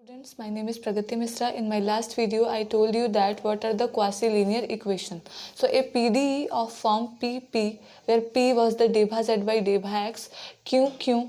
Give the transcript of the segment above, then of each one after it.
Students, my name is Pragati Misra. In my last video, I told you that what are the quasi-linear equation. So a PDE of form PP, where P was the debha z by debha x,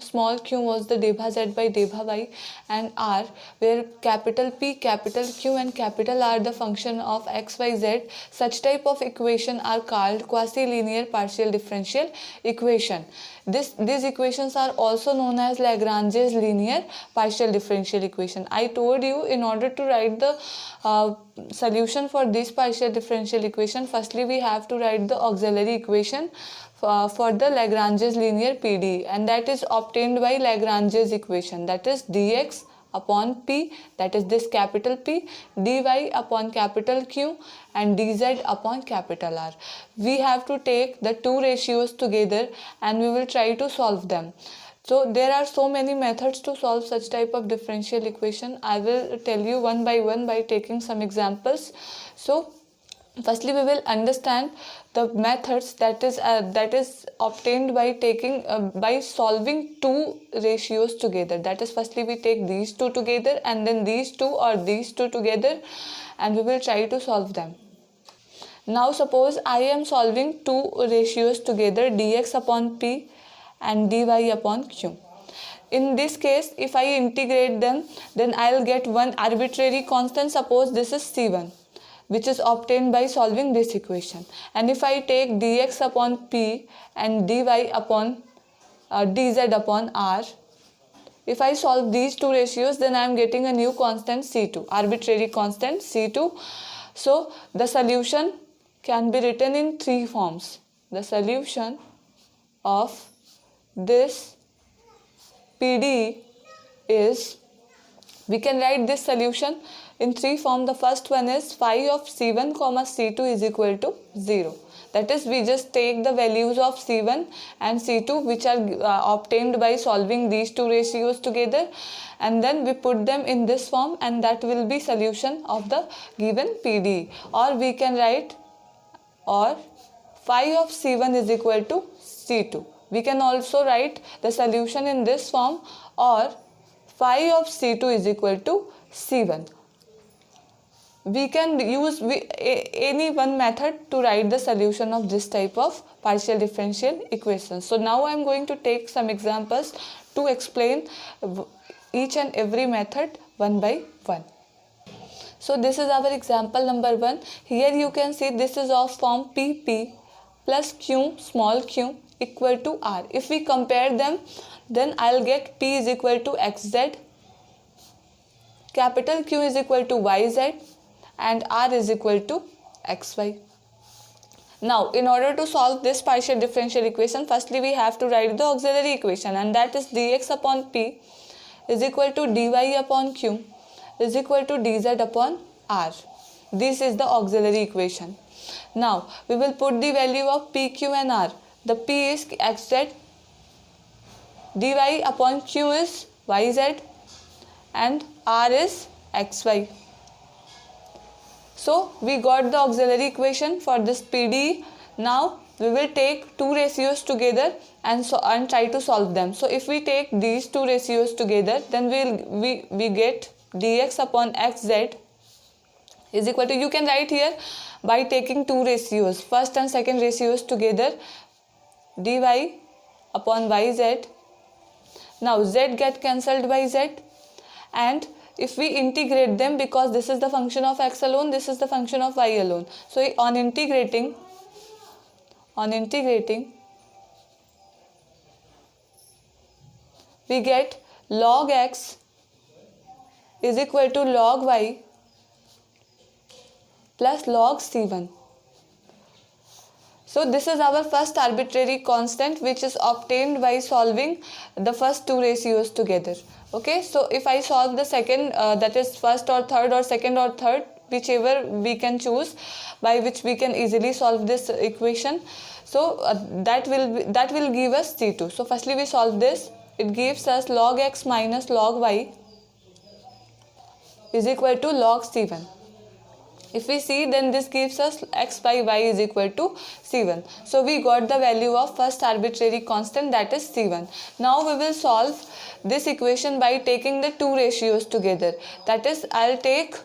small q was the debha z by debha y, and R, where capital P, capital Q and capital R the function of x, y, z. Such type of equation are called quasi-linear partial differential equation. These equations are also known as Lagrange's linear partial differential equation. I told you in order to write the solution for this partial differential equation, firstly we have to write the auxiliary equation for the Lagrange's linear PDE, and that is obtained by Lagrange's equation, that is dx upon P, that is this capital P, dy upon capital Q and dz upon capital R. We have to take the two ratios together and we will try to solve them. So there are so many methods to solve such type of differential equation. I will tell you one by one by taking some examples. So firstly we will understand the methods that is obtained by taking by solving two ratios together. That is, firstly we take these two together and then these two or these two together, and we will try to solve them. Now suppose I am solving two ratios together, dx upon P and dy upon Q. In this case, if I integrate them, then I will get one arbitrary constant. Suppose this is C1, which is obtained by solving this equation. And if I take dx upon P and dy upon dz upon R, if I solve these two ratios, then I am getting a new constant C2, arbitrary constant C2. So the solution can be written in three forms. The solution of this PDE is, we can write this solution in three forms. The first one is phi of C1 comma C2 is equal to 0. That is, we just take the values of C1 and C2 which are obtained by solving these two ratios together, and then we put them in this form, and that will be solution of the given PDE. Or we can write, or phi of C1 is equal to C2. We can also write the solution in this form, or phi of C2 is equal to C1. We can use any one method to write the solution of this type of partial differential equation. So now I am going to take some examples to explain each and every method one by one. So this is our example number 1. Here you can see this is of form PP plus Q, small q, equal to R. If we compare them, then I'll get P is equal to XZ, capital Q is equal to YZ, and R is equal to XY. Now, in order to solve this partial differential equation, firstly we have to write the auxiliary equation, and that is dx upon P is equal to dy upon Q is equal to dz upon R. This is the auxiliary equation. Now, we will put the value of P, Q and R. The P is XZ, dy upon Q is YZ, and R is XY. So we got the auxiliary equation for this PDE. Now we will take two ratios together and try to solve them. So if we take these two ratios together, then we get dx upon xz is equal to, you can write here by taking two ratios, first and second ratios together, dy upon yz. Now z get cancelled by z, and if we integrate them, because this is the function of x alone, this is the function of y alone. So on integrating, we get log x is equal to log y plus log C1. So this is our first arbitrary constant which is obtained by solving the first two ratios together. Okay, so if I solve the second, that is first or third or second or third, whichever we can choose, by which we can easily solve this equation. So that will give us C2. So firstly we solve this. It gives us log x minus log y is equal to log C1. If we see, then this gives us x by y is equal to c1. So we got the value of first arbitrary constant, that is c1. Now we will solve this equation by taking the two ratios together. That is, I'll take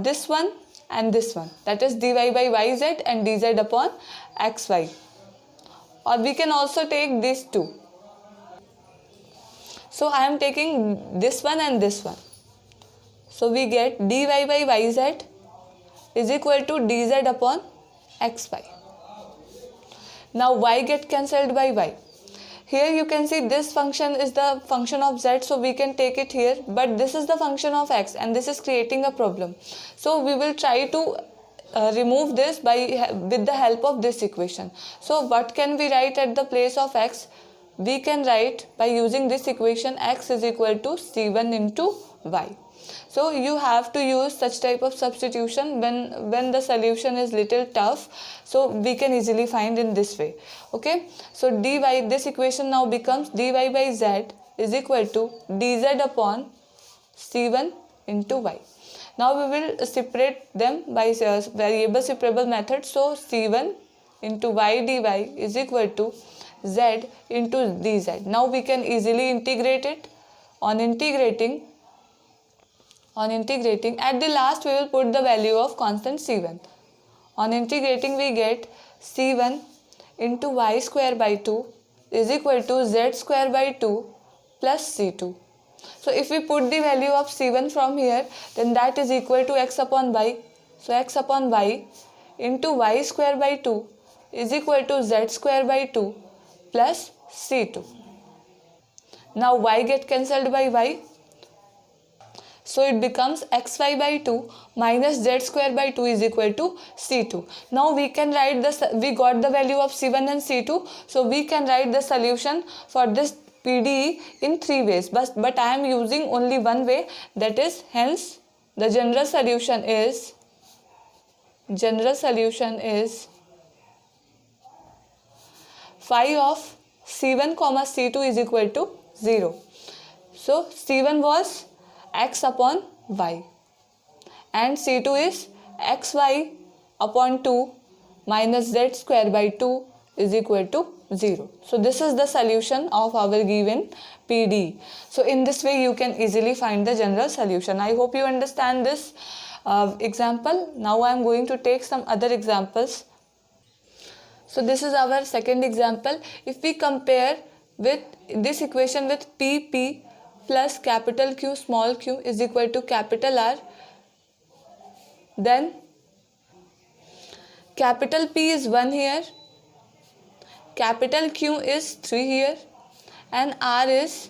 this one and this one, that is dy by yz and dz upon xy. Or we can also take these two. So I am taking this one and this one. So we get dy by yz is equal to dz upon xy. Now y get cancelled by y. Here you can see this function is the function of z, so we can take it here, but this is the function of x and this is creating a problem. So we will try to remove this with the help of this equation. So what can we write at the place of x? We can write by using this equation x is equal to c1 into y. So you have to use such type of substitution when the solution is little tough, so we can easily find in this way. Okay, so dy, this equation now becomes dy by z is equal to dz upon c1 into y. Now we will separate them by variable separable method. So c1 into y dy is equal to z into dz. Now we can easily integrate it. On integrating, at the last we will put the value of constant c1. On integrating, we get c1 into y square by 2 is equal to z square by 2 plus c2. So if we put the value of c1 from here, then that is equal to x upon y. So x upon y into y square by 2 is equal to z square by 2 plus c2. Now y get cancelled by y. So it becomes xy by 2 minus z square by 2 is equal to c2. Now we can write we got the value of c1 and c2. So we can write the solution for this PDE in three ways. But I am using only one way, that is, hence the general solution is phi of c1 comma c2 is equal to 0. So c1 was x upon y and c2 is xy upon 2 minus z square by 2 is equal to 0. So this is the solution of our given PDE. So in this way you can easily find the general solution. I hope you understand this example. Now I am going to take some other examples. So this is our second example. If we compare with this equation with PP plus capital Q small q is equal to capital R, then capital P is 1 here, capital Q is 3 here, and R is.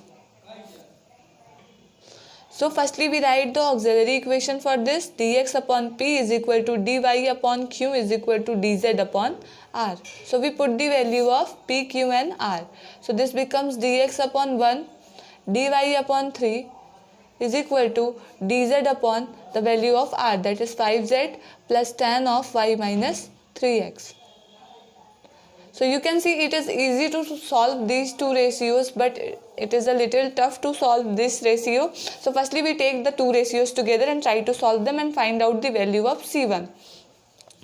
So firstly we write the auxiliary equation for this. Dx upon P is equal to dy upon Q is equal to dz upon R. So we put the value of P, Q and R. So this becomes dx upon 1 dy upon 3 is equal to dz upon the value of R, that is 5z plus tan of y minus 3x. So you can see it is easy to solve these two ratios, but it is a little tough to solve this ratio. So firstly we take the two ratios together and try to solve them and find out the value of C1.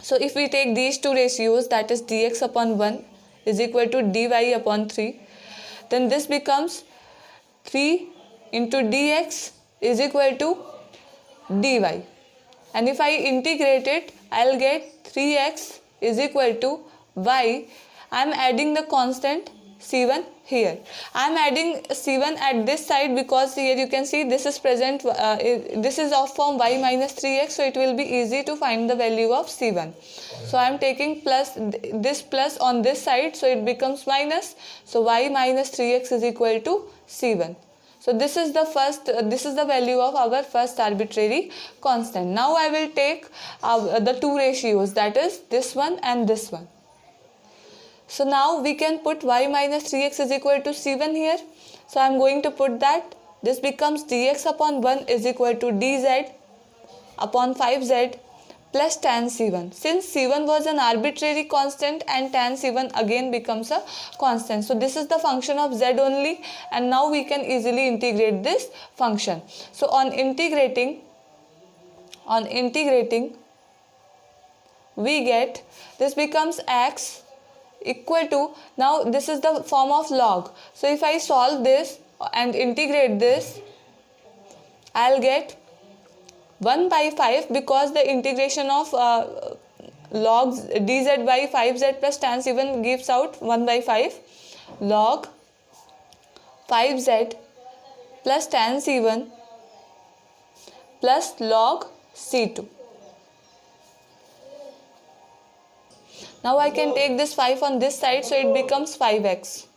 So if we take these two ratios, that is dx upon 1 is equal to dy upon 3, then this becomes 3 into dx is equal to dy. And if I integrate it, I'll get 3x is equal to y. I am adding the constant C1 here. I am adding C1 at this side because here you can see this is present, this is of form y minus 3x, so it will be easy to find the value of C1. So I am taking this plus on this side, so it becomes minus. So y minus 3x is equal to C1. So this is the value of our first arbitrary constant. Now I will take the two ratios, that is this one and this one. So now we can put y minus 3x is equal to C1 here. So I am going to put that. This becomes dx upon 1 is equal to dz upon 5z plus tan C1. Since C1 was an arbitrary constant and tan C1 again becomes a constant. So this is the function of z only, and now we can easily integrate this function. So on integrating, On integrating, we get this becomes x equal to, now this is the form of log. So if I solve this and integrate this, I'll get 1 by 5, because the integration of log dz by 5z plus tan c1 gives out 1 by 5 log 5z plus tan c1 plus log c2. Now I can take this 5 on this side, so it becomes 5x.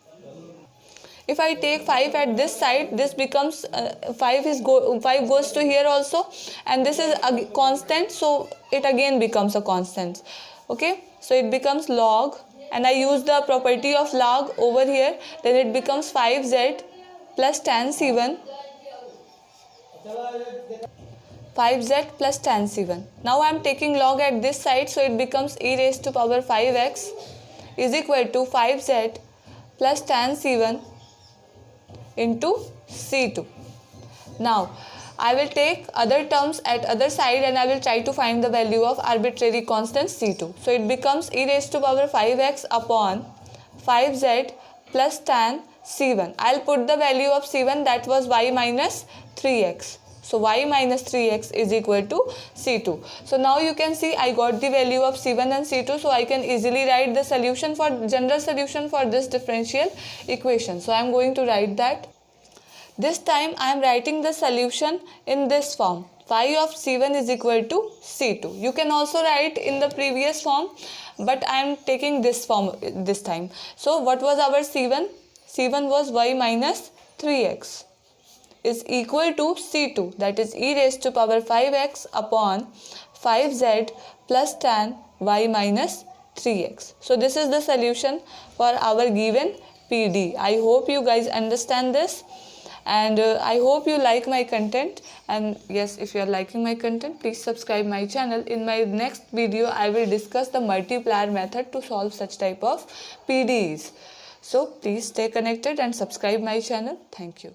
If I take 5 at this side, this becomes 5 goes to here also, and this is a constant, so it again becomes a constant. Okay, so it becomes log, and I use the property of log over here, then it becomes 5z plus tan c1, 5z plus tan c1. Now I am taking log at this side, so it becomes e raised to power 5x is equal to 5z plus tan c1 into c2. Now I will take other terms at other side, and I will try to find the value of arbitrary constant c2. So it becomes e raised to power 5x upon 5z plus tan c1. I'll put the value of c1, that was y minus 3x. So y minus 3x is equal to c2. So now you can see I got the value of c1 and c2, so I can easily write the solution for general solution for this differential equation. So I am going to write that. This time I am writing the solution in this form. Phi of c1 is equal to c2. You can also write in the previous form, but I am taking this form this time. So what was our c1? c1 was y minus 3x is equal to c2, that is e raised to power 5x upon 5z plus tan y minus 3x. So this is the solution for our given PD. I hope you guys understand this, and I hope you like my content. And yes, if you are liking my content, please subscribe my channel. In my next video I will discuss the multiplier method to solve such type of PDEs. So please stay connected and subscribe my channel. Thank you.